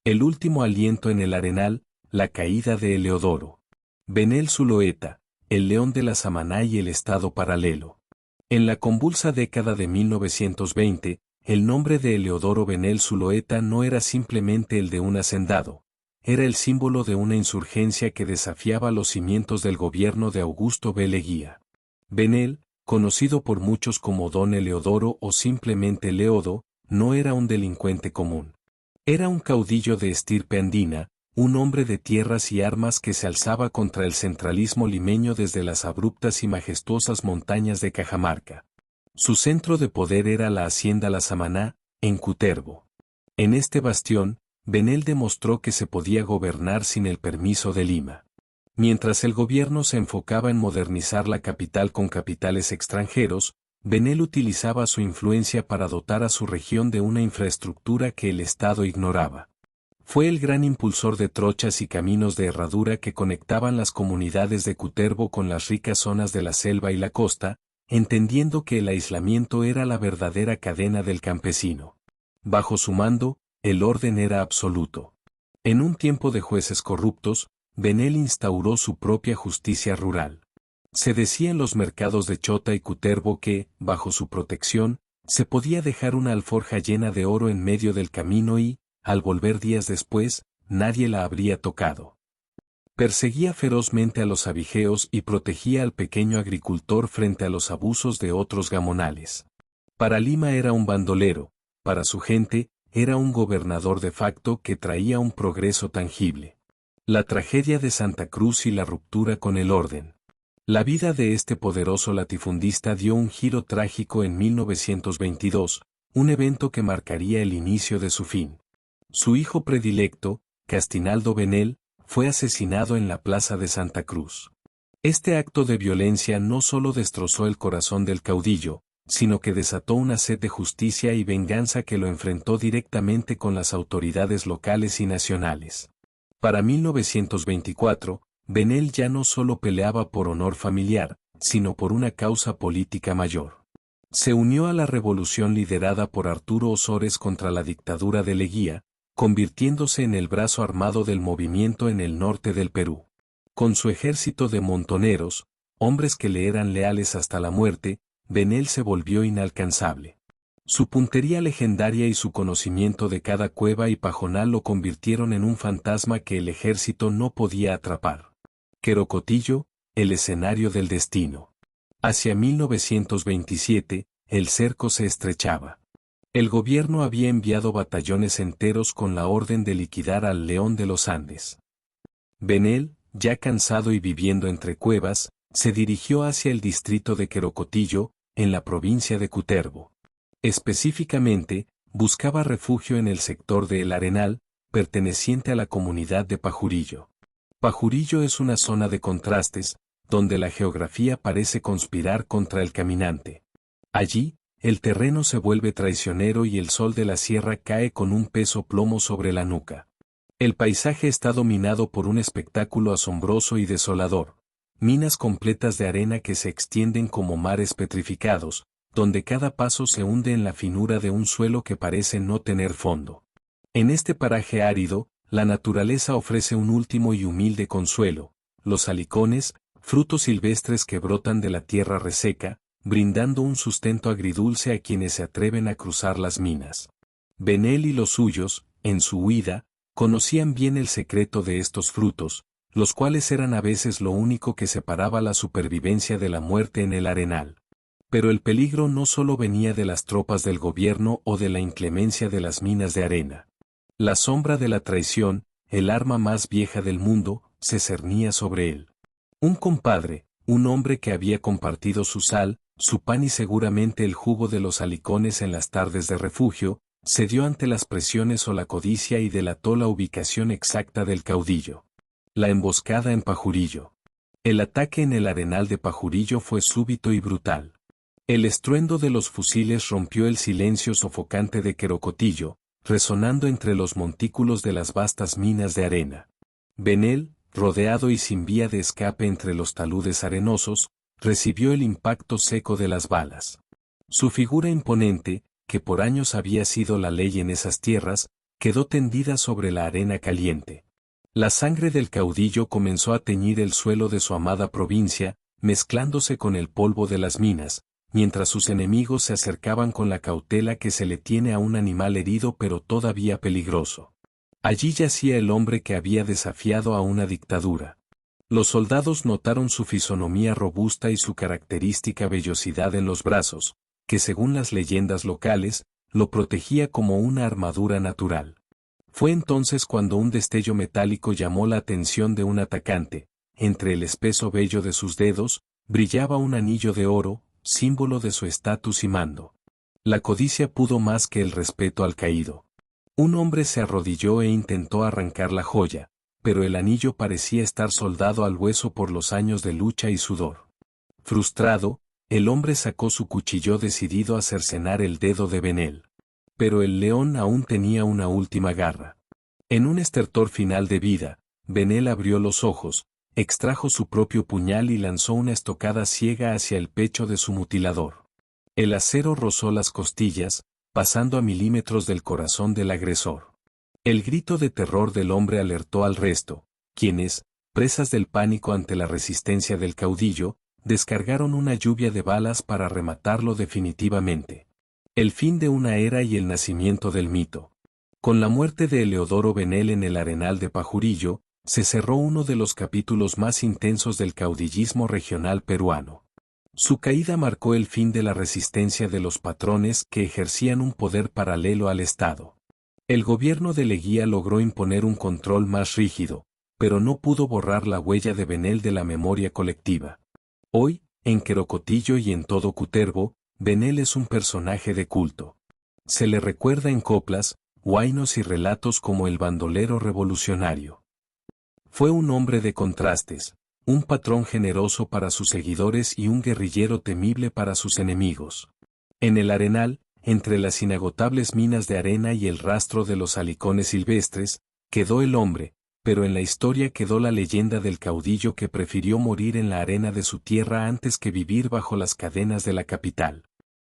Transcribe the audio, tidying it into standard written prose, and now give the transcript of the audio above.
El último aliento en el arenal, la caída de Eleodoro. Benel Zuloeta, el león de la Samaná y el estado paralelo. En la convulsa década de 1920, el nombre de Eleodoro Benel Zuloeta no era simplemente el de un hacendado, era el símbolo de una insurgencia que desafiaba los cimientos del gobierno de Augusto B. Leguía. Benel, conocido por muchos como Don Eleodoro o simplemente Leodo, no era un delincuente común. Era un caudillo de estirpe andina, un hombre de tierras y armas que se alzaba contra el centralismo limeño desde las abruptas y majestuosas montañas de Cajamarca. Su centro de poder era la hacienda La Samaná, en Cutervo. En este bastión, Benel demostró que se podía gobernar sin el permiso de Lima. Mientras el gobierno se enfocaba en modernizar la capital con capitales extranjeros, Benel utilizaba su influencia para dotar a su región de una infraestructura que el Estado ignoraba. Fue el gran impulsor de trochas y caminos de herradura que conectaban las comunidades de Cutervo con las ricas zonas de la selva y la costa, entendiendo que el aislamiento era la verdadera cadena del campesino. Bajo su mando, el orden era absoluto. En un tiempo de jueces corruptos, Benel instauró su propia justicia rural. Se decía en los mercados de Chota y Cutervo que, bajo su protección, se podía dejar una alforja llena de oro en medio del camino y, al volver días después, nadie la habría tocado. Perseguía ferozmente a los abigeos y protegía al pequeño agricultor frente a los abusos de otros gamonales. Para Lima era un bandolero, para su gente, era un gobernador de facto que traía un progreso tangible. La tragedia de Santa Cruz y la ruptura con el orden. La vida de este poderoso latifundista dio un giro trágico en 1922, un evento que marcaría el inicio de su fin. Su hijo predilecto, Castinaldo Benel, fue asesinado en la plaza de Santa Cruz. Este acto de violencia no solo destrozó el corazón del caudillo, sino que desató una sed de justicia y venganza que lo enfrentó directamente con las autoridades locales y nacionales. Para 1924, Benel ya no solo peleaba por honor familiar, sino por una causa política mayor. Se unió a la revolución liderada por Arturo Osores contra la dictadura de Leguía, convirtiéndose en el brazo armado del movimiento en el norte del Perú. Con su ejército de montoneros, hombres que le eran leales hasta la muerte, Benel se volvió inalcanzable. Su puntería legendaria y su conocimiento de cada cueva y pajonal lo convirtieron en un fantasma que el ejército no podía atrapar. Querocotillo, el escenario del destino. Hacia 1927, el cerco se estrechaba. El gobierno había enviado batallones enteros con la orden de liquidar al León de los Andes. Benel, ya cansado y viviendo entre cuevas, se dirigió hacia el distrito de Querocotillo, en la provincia de Cutervo. Específicamente, buscaba refugio en el sector de El Arenal, perteneciente a la comunidad de Pajurillo. Pajurillo es una zona de contrastes, donde la geografía parece conspirar contra el caminante. Allí, el terreno se vuelve traicionero y el sol de la sierra cae con un peso plomo sobre la nuca. El paisaje está dominado por un espectáculo asombroso y desolador. Minas completas de arena que se extienden como mares petrificados, donde cada paso se hunde en la finura de un suelo que parece no tener fondo. En este paraje árido, la naturaleza ofrece un último y humilde consuelo, los alicones, frutos silvestres que brotan de la tierra reseca, brindando un sustento agridulce a quienes se atreven a cruzar las minas. Benel y los suyos, en su huida, conocían bien el secreto de estos frutos, los cuales eran a veces lo único que separaba la supervivencia de la muerte en el arenal. Pero el peligro no solo venía de las tropas del gobierno o de la inclemencia de las minas de arena. La sombra de la traición, el arma más vieja del mundo, se cernía sobre él. Un compadre, un hombre que había compartido su sal, su pan y seguramente el jugo de los alicones en las tardes de refugio, cedió ante las presiones o la codicia y delató la ubicación exacta del caudillo. La emboscada en Pajurillo. El ataque en el arenal de Pajurillo fue súbito y brutal. El estruendo de los fusiles rompió el silencio sofocante de Querocotillo, resonando entre los montículos de las vastas minas de arena. Benel, rodeado y sin vía de escape entre los taludes arenosos, recibió el impacto seco de las balas. Su figura imponente, que por años había sido la ley en esas tierras, quedó tendida sobre la arena caliente. La sangre del caudillo comenzó a teñir el suelo de su amada provincia, mezclándose con el polvo de las minas, mientras sus enemigos se acercaban con la cautela que se le tiene a un animal herido pero todavía peligroso. Allí yacía el hombre que había desafiado a una dictadura. Los soldados notaron su fisonomía robusta y su característica vellosidad en los brazos, que según las leyendas locales, lo protegía como una armadura natural. Fue entonces cuando un destello metálico llamó la atención de un atacante. Entre el espeso vello de sus dedos, brillaba un anillo de oro, símbolo de su estatus y mando. La codicia pudo más que el respeto al caído. Un hombre se arrodilló e intentó arrancar la joya, pero el anillo parecía estar soldado al hueso por los años de lucha y sudor. Frustrado, el hombre sacó su cuchillo decidido a cercenar el dedo de Benel. Pero el león aún tenía una última garra. En un estertor final de vida, Benel abrió los ojos, extrajo su propio puñal y lanzó una estocada ciega hacia el pecho de su mutilador. El acero rozó las costillas, pasando a milímetros del corazón del agresor. El grito de terror del hombre alertó al resto, quienes, presas del pánico ante la resistencia del caudillo, descargaron una lluvia de balas para rematarlo definitivamente. El fin de una era y el nacimiento del mito. Con la muerte de Eleodoro Benel en el Arenal de Pajurillo, se cerró uno de los capítulos más intensos del caudillismo regional peruano. Su caída marcó el fin de la resistencia de los patrones que ejercían un poder paralelo al Estado. El gobierno de Leguía logró imponer un control más rígido, pero no pudo borrar la huella de Benel de la memoria colectiva. Hoy, en Querocotillo y en todo Cutervo, Benel es un personaje de culto. Se le recuerda en coplas, huainos y relatos como el bandolero revolucionario. Fue un hombre de contrastes, un patrón generoso para sus seguidores y un guerrillero temible para sus enemigos. En el Arenal, entre las inagotables minas de arena y el rastro de los halicones silvestres, quedó el hombre, pero en la historia quedó la leyenda del caudillo que prefirió morir en la arena de su tierra antes que vivir bajo las cadenas de la capital.